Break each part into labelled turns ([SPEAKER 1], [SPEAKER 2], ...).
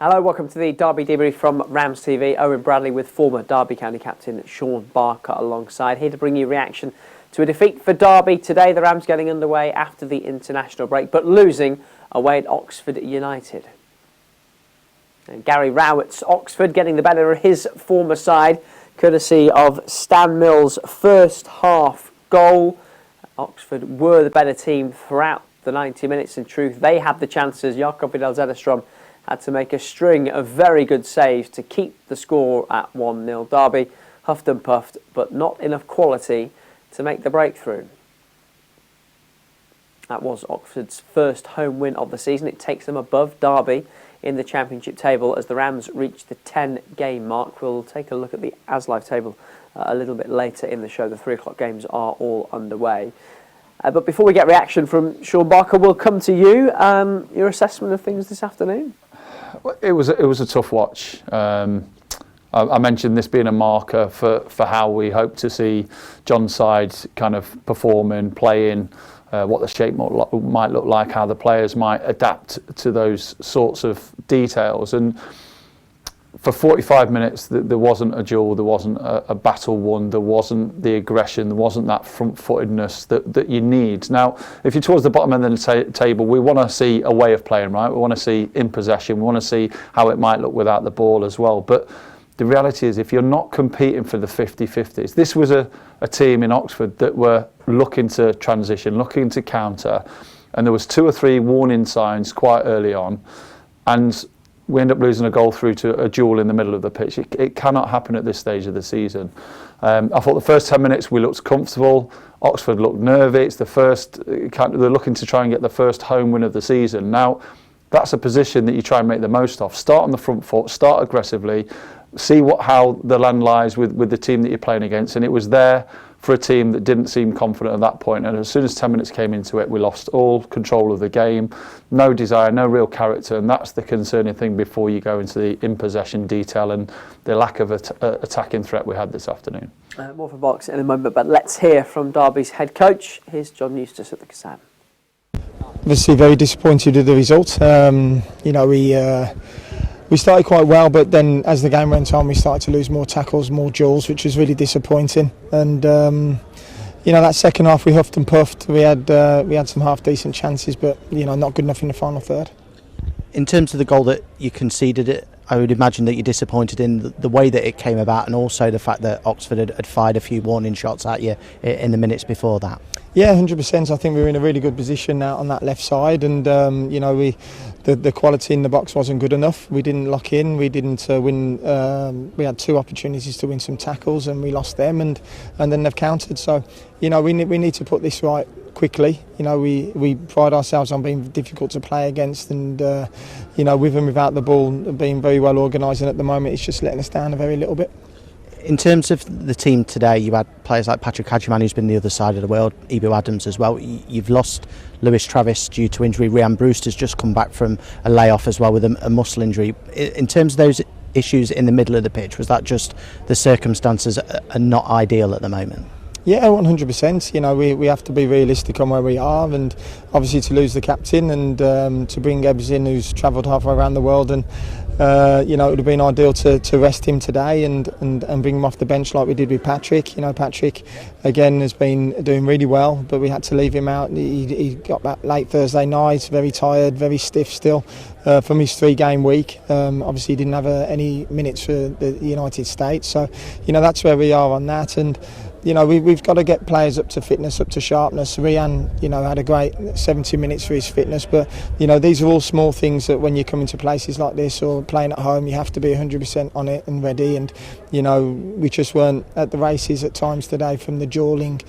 [SPEAKER 1] Hello, welcome to the Derby debrief from RamsTV. Owen Bradley with former Derby County captain Shaun Barker alongside, here to bring you reaction to a defeat for Derby today. The Rams getting underway after the international break, but losing away at Oxford United. And Gary Rowett's Oxford getting the better of his former side, courtesy of Stan Mills' first half goal. Oxford were the better team throughout the 90 minutes. In truth, they had the chances. Jakob Vidal-Zetterstrom had to make a string of very good saves to keep the score at 1-0. Derby huffed and puffed, but not enough quality to make the breakthrough. That was Oxford's first home win of the season. It takes them above Derby in the Championship table as the Rams reach the 10-game mark. We'll take a look at the ASLive table a little bit later in the show. The 3 o'clock games are all underway. But before we get reaction from Shaun Barker, we'll come to you. Your assessment of things this afternoon?
[SPEAKER 2] It was a tough watch. I mentioned this being a marker for how we hope to see John's side kind of performing, playing, what the shape might look like, how the players might adapt to those sorts of details. And for 45 minutes, there wasn't a duel, there wasn't a battle won, there wasn't the aggression, there wasn't that front-footedness that you need. Now, if you're towards the bottom end of the table, we want to see a way of playing, right? We want to see in possession, we want to see how it might look without the ball as well. But the reality is, if you're not competing for the 50-50s, this was a team in Oxford that were looking to transition, looking to counter, and there was 2 or 3 warning signs quite early on, and we end up losing a goal through to a duel in the middle of the pitch. It cannot happen at this stage of the season. I thought the first 10 minutes we looked comfortable. Oxford looked nervy. It's the first, they're looking to try and get the first home win of the season. Now, that's a position that you try and make the most of. Start on the front foot, start aggressively, see how the land lies with the team that you're playing against. And it was there for a team that didn't seem confident at that point. And as soon as 10 minutes came into it, we lost all control of the game, no desire, no real character. And that's the concerning thing before you go into the in-possession detail and the lack of attacking threat we had this afternoon.
[SPEAKER 1] More from Box in a moment, but let's hear from Derby's head coach. Here's John Eustace at the Casam.
[SPEAKER 3] Obviously very disappointed with the result. We started quite well, but then as the game went on, we started to lose more tackles, more duels, which was really disappointing. And that second half we huffed and puffed. We had some half decent chances, but not good enough in the final third.
[SPEAKER 4] In terms of the goal that you conceded, I would imagine that you're disappointed in the way that it came about, and also the fact that Oxford had fired a few warning shots at you in the minutes before that. Yeah, 100%. I think we were in a really good position now on that left side, and the quality in the box wasn't good enough. We didn't lock in. We didn't win. We had 2 opportunities to win some tackles, and we lost them, and then they've countered. So, we need to put this right quickly. We pride ourselves on being difficult to play against, and with and without the ball being very well organised, and at the moment it's just letting us down a very little bit. In terms of the team today, you had players like Patrick Hadjiman, who's been the other side of the world, Ibu Adams as well. You've lost Lewis Travis due to injury. Ryan Brewster's just come back from a layoff as well with a muscle injury. In terms of those issues in the middle of the pitch, was that just the circumstances are not ideal at the moment?
[SPEAKER 3] Yeah, 100%. We have to be realistic on where we are, and obviously to lose the captain and to bring Ebbs in, who's travelled halfway around the world, and it would have been ideal to rest him today and bring him off the bench like we did with Patrick. Patrick again has been doing really well, but we had to leave him out. He got back late Thursday night, very tired, very stiff still from his 3-game week. Obviously he didn't have any minutes for the United States, so that's where we are on that. And we've got to get players up to fitness, up to sharpness. Rian, had a great 70 minutes for his fitness, but these are all small things that when you come into places like this or playing at home, you have to be 100% on it and ready. And we just weren't at the races at times today from the duelling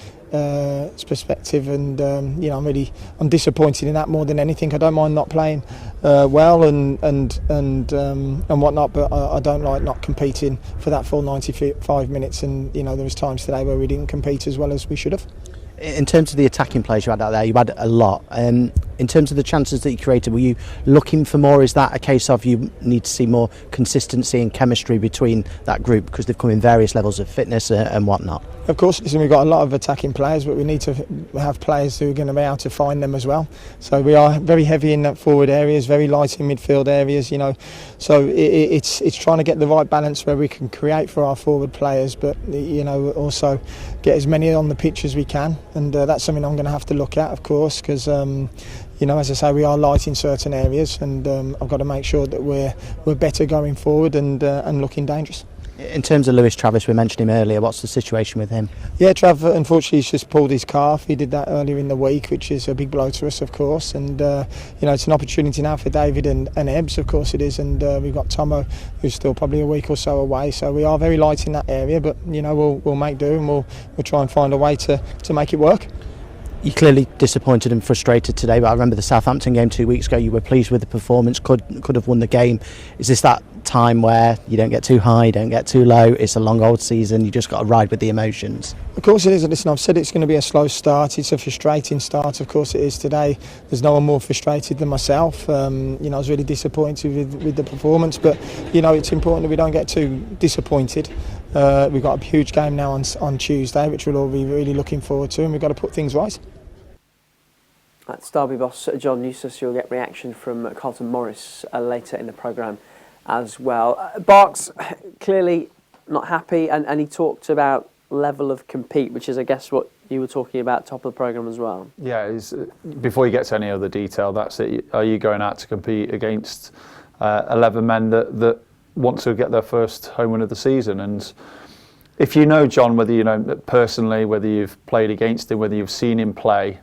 [SPEAKER 3] perspective, and I'm disappointed in that more than anything. I don't mind not playing well and whatnot, but I don't like not competing for that full 95 minutes. And there was times today where we didn't compete as well as we should have.
[SPEAKER 4] In terms of the attacking players you had out there, you had a lot. In terms of the chances that you created, were you looking for more? Is that a case of you need to see more consistency and chemistry between that group because they've come in various levels of fitness and whatnot?
[SPEAKER 3] Of course, listen, we've got a lot of attacking players, but we need to have players who are going to be able to find them as well. So we are very heavy in that forward areas, very light in midfield areas, you know. So it's trying to get the right balance where we can create for our forward players, but, you know, also get as many on the pitch as we can. And that's something I'm going to have to look at, of course, because, you know, as I say, we are light in certain areas, and I've got to make sure that we're better going forward and looking dangerous.
[SPEAKER 4] In terms of Lewis Travis, we mentioned him earlier. What's the situation with him?
[SPEAKER 3] Yeah, Trav, unfortunately, he's just pulled his calf. He did that earlier in the week, which is a big blow to us, of course. And, you know, it's an opportunity now for David and Ebbs, of course it is. And we've got Tomo, who's still probably a week or so away. So we are very light in that area, but, you know, we'll make do, and we'll try and find a way to make it work.
[SPEAKER 4] You're clearly disappointed and frustrated today, but I remember the Southampton game 2 weeks ago. You were pleased with the performance, could have won the game. Is this that time where you don't get too high, don't get too low? It's a long old season, you just got to ride with the emotions.
[SPEAKER 3] Of course it is. Listen, I've said it's going to be a slow start. It's a frustrating start. Of course it is today. There's no one more frustrated than myself. You know, I was really disappointed with the performance, but, you know, it's important that we don't get too disappointed. We've got a huge game now on Tuesday, which we'll all be really looking forward to, and we've got to put things right.
[SPEAKER 1] That's Derby boss John Eustace. You'll get reaction from Carlton Morris later in the programme as well. Barks clearly not happy, and he talked about level of compete, which is, I guess, what you were talking about top of the programme as well.
[SPEAKER 2] Yeah, before you get to any other detail, that's it. Are you going out to compete against 11 men that want to get their first home win of the season? And if you know John, whether you know personally, whether you've played against him, whether you've seen him play,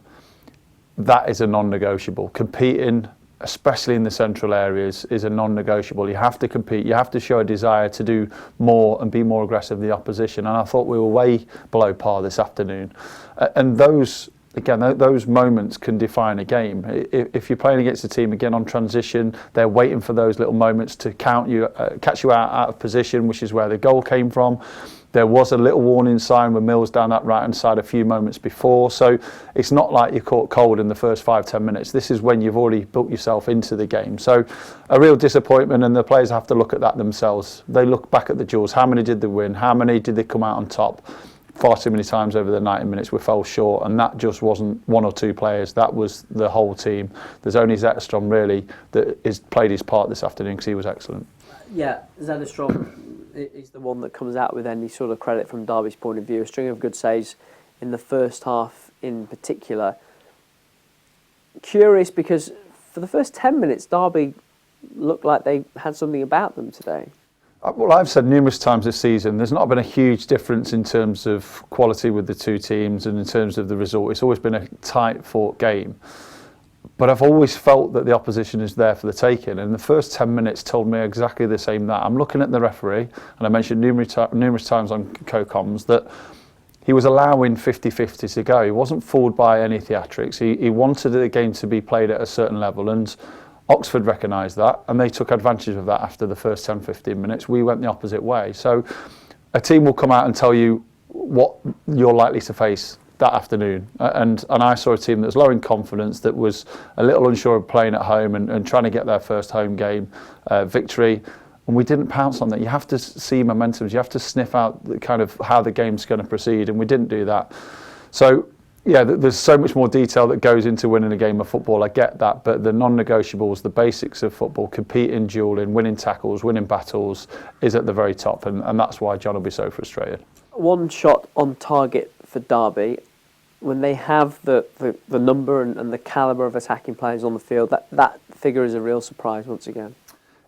[SPEAKER 2] that is a non-negotiable. Competing, especially in the central areas, is a non-negotiable. You have to compete. You have to show a desire to do more and be more aggressive than the opposition. And I thought we were way below par this afternoon. And those moments can define a game. If you're playing against a team again on transition, they're waiting for those little moments to catch you out of position, which is where the goal came from. There was a little warning sign with Mills down that right-hand side a few moments before. So it's not like you're caught cold in the first 5-10 minutes. This is when you've already built yourself into the game. So a real disappointment, and the players have to look at that themselves. They look back at the duels. How many did they win? How many did they come out on top? Far too many times over the 90 minutes we fell short, and that just wasn't one or two players. That was the whole team. There's only Zetterstrom really that has played his part this afternoon, because he was excellent.
[SPEAKER 1] Yeah, Zetterstrom is the one that comes out with any sort of credit from Derby's point of view. A string of good saves in the first half in particular. Curious, because for the first 10 minutes Derby looked like they had something about them today.
[SPEAKER 2] Well, I've said numerous times this season, there's not been a huge difference in terms of quality with the two teams and in terms of the result. It's always been a tight fought game. But I've always felt that the opposition is there for the taking, and the first 10 minutes told me exactly the same. That I'm looking at the referee, and I mentioned numerous times on co-coms that he was allowing 50-50 to go. He wasn't fooled by any theatrics. He wanted the game to be played at a certain level, and Oxford recognised that, and they took advantage of that after the first 10-15 minutes. We went the opposite way. So a team will come out and tell you what you're likely to face that afternoon, and I saw a team that was low in confidence, that was a little unsure of playing at home and trying to get their first home game victory, and we didn't pounce on that. You have to see momentums, you have to sniff out the kind of how the game's going to proceed, and we didn't do that. So yeah, there's so much more detail that goes into winning a game of football, I get that, but the non-negotiables, the basics of football, competing, duelling, winning tackles, winning battles, is at the very top, and that's why John will be so frustrated.
[SPEAKER 1] One shot on target for Derby. When they have the number and the calibre of attacking players on the field, that figure is a real surprise once again.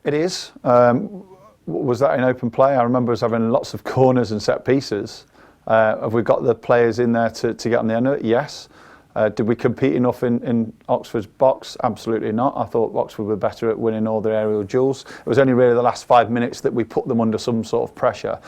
[SPEAKER 2] It is. Was that in open play? I remember us having lots of corners and set pieces. Have we got the players in there to get on the end of it? Yes. Did we compete enough in Oxford's box? Absolutely not. I thought Oxford were better at winning all their aerial duels. It was only really the last 5 minutes that we put them under some sort of pressure.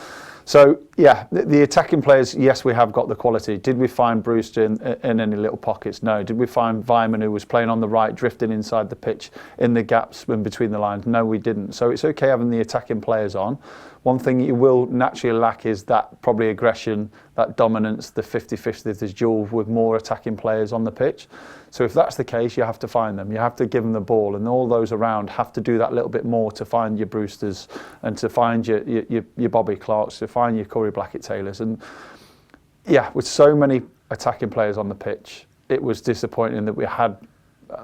[SPEAKER 2] So, yeah, the attacking players, yes, we have got the quality. Did we find Brewster in any little pockets? No. Did we find Vyman, who was playing on the right, drifting inside the pitch in the gaps in between the lines? No, we didn't. So it's okay having the attacking players on. One thing you will naturally lack is that probably aggression, that dominance, the 50-50, this duel with more attacking players on the pitch. So if that's the case, you have to find them. You have to give them the ball, and all those around have to do that little bit more to find your Brewsters and to find your Bobby Clarks, to find your Corey Blackett-Taylors. And yeah, with so many attacking players on the pitch, it was disappointing that we had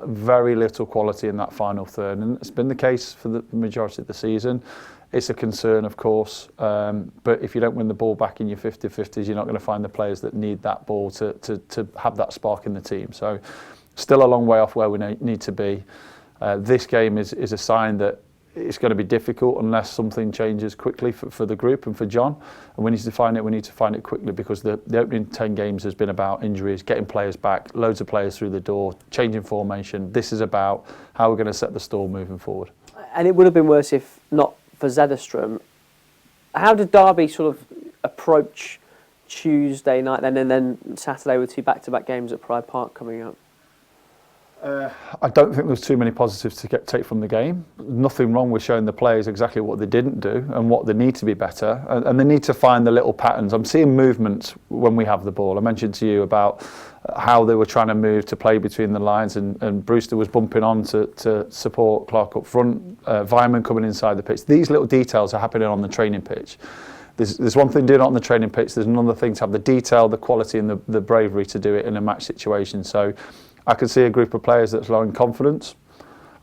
[SPEAKER 2] very little quality in that final third, and it's been the case for the majority of the season. It's a concern, of course, but if you don't win the ball back in your 50-50s, you're not going to find the players that need that ball to have that spark in the team. So still a long way off where we need to be. This game is a sign that it's going to be difficult unless something changes quickly for the group and for John. And we need to find it quickly, because the opening 10 games has been about injuries, getting players back, loads of players through the door, changing formation. This is about how we're going to set the stall moving forward.
[SPEAKER 1] And it would have been worse if not for Zederstrom. How did Derby sort of approach Tuesday night then, and then Saturday with 2 back-to-back games at Pride Park coming up?
[SPEAKER 2] I don't think there's too many positives to take from the game. Nothing wrong with showing the players exactly what they didn't do and what they need to be better, and they need to find the little patterns. I'm seeing movements when we have the ball. I mentioned to you about how they were trying to move to play between the lines, and Brewster was bumping on to support Clark up front, Vyman coming inside the pitch. These little details are happening on the training pitch. There's one thing doing it on the training pitch, there's another thing to have the detail, the quality and the bravery to do it in a match situation. So I can see a group of players that's low in confidence.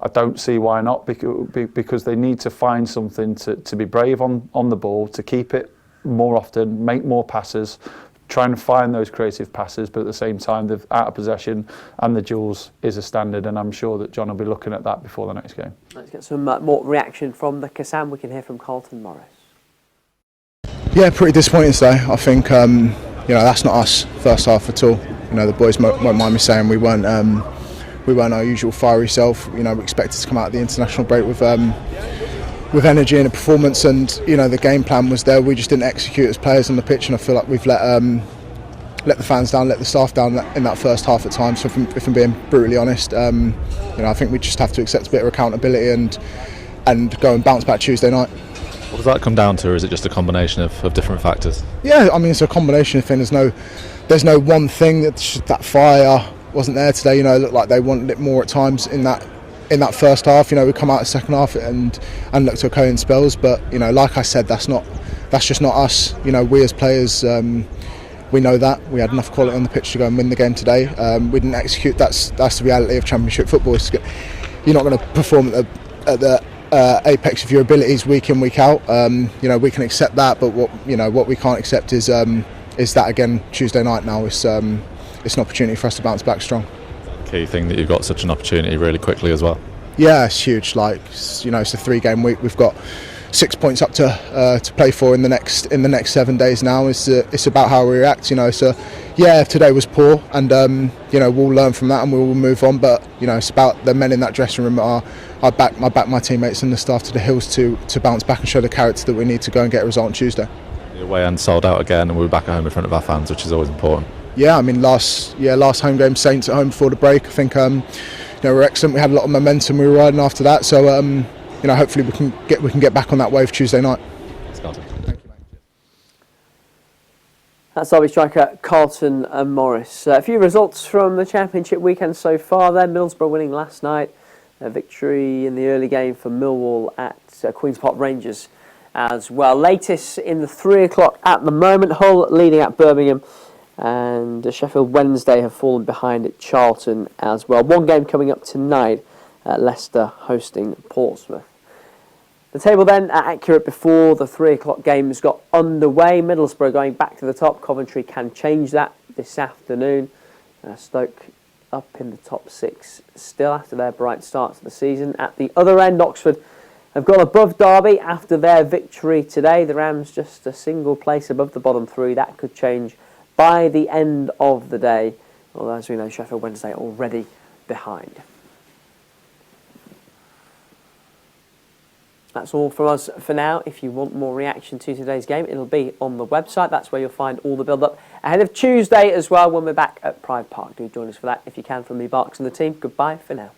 [SPEAKER 2] I don't see why not, because they need to find something to be brave on the ball, to keep it more often, make more passes, try and find those creative passes, but at the same time, the out of possession and the duels is a standard, and I'm sure that John will be looking at that before the next game.
[SPEAKER 1] Let's get some more reaction from the Kassam. We can hear from Carlton Morris.
[SPEAKER 5] Yeah, pretty disappointing today. I think that's not us first half at all. The boys won't mind me saying we weren't our usual fiery self. We expected to come out of the international break with energy and a performance, and the game plan was there. We just didn't execute as players on the pitch, and I feel like we've let the fans down, let the staff down in that first half at times. So if I'm being brutally honest, I think we just have to accept a bit of accountability and go and bounce back Tuesday night.
[SPEAKER 6] What does that come down to, or is it just a combination of different factors?
[SPEAKER 5] Yeah, I mean, it's a combination of things. There's no one thing. That fire wasn't there today. It looked like they wanted it more at times in that first half. We come out the second half and looked to okay in spells, but like I said, that's just not us. We as players, we know that we had enough quality on the pitch to go and win the game today. We didn't execute. That's the reality of Championship football. You're not going to perform at the apex of your abilities week in, week out. We can accept that, but what we can't accept is that again Tuesday night. Now it's an opportunity for us to bounce back strong.
[SPEAKER 6] Key thing that you've got such an opportunity really quickly as well.
[SPEAKER 5] Yeah, it's huge. It's a 3-game week. We've got 6 points up to play for in the next 7 days. Now it's about how we react. So yeah, today was poor, and we'll learn from that and we'll move on. But it's about the men in that dressing room. I back my teammates and the staff to the hills to bounce back and show the character that we need to go and get a result on Tuesday.
[SPEAKER 6] The away end sold out again, and we're back at home in front of our fans, which is always important.
[SPEAKER 5] Yeah, I mean last home game, Saints at home before the break. I think we're excellent. We had a lot of momentum. We were riding after that, so hopefully we can get back on that wave Tuesday night.
[SPEAKER 6] Thank you,
[SPEAKER 5] mate.
[SPEAKER 1] That's Derby striker Carlton Morris. A few results from the Championship weekend so far then. Middlesbrough winning last night. A victory in the early game for Millwall at Queen's Park Rangers as well. Latest in the 3 o'clock at the moment. Hull leading at Birmingham, and Sheffield Wednesday have fallen behind at Charlton as well. One game coming up tonight, Leicester hosting Portsmouth. The table then accurate before the 3 o'clock games got underway. Middlesbrough going back to the top. Coventry can change that this afternoon. Stoke up in the top 6 still after their bright start to the season. At the other end, Oxford have gone above Derby after their victory today. The Rams just a single place above the bottom 3. That could change by the end of the day. Although, as we know, Sheffield Wednesday already behind. That's all from us for now. If you want more reaction to today's game, it'll be on the website. That's where you'll find all the build-up ahead of Tuesday as well, when we're back at Pride Park. Do join us for that if you can. From me, Barks, and the team, goodbye for now.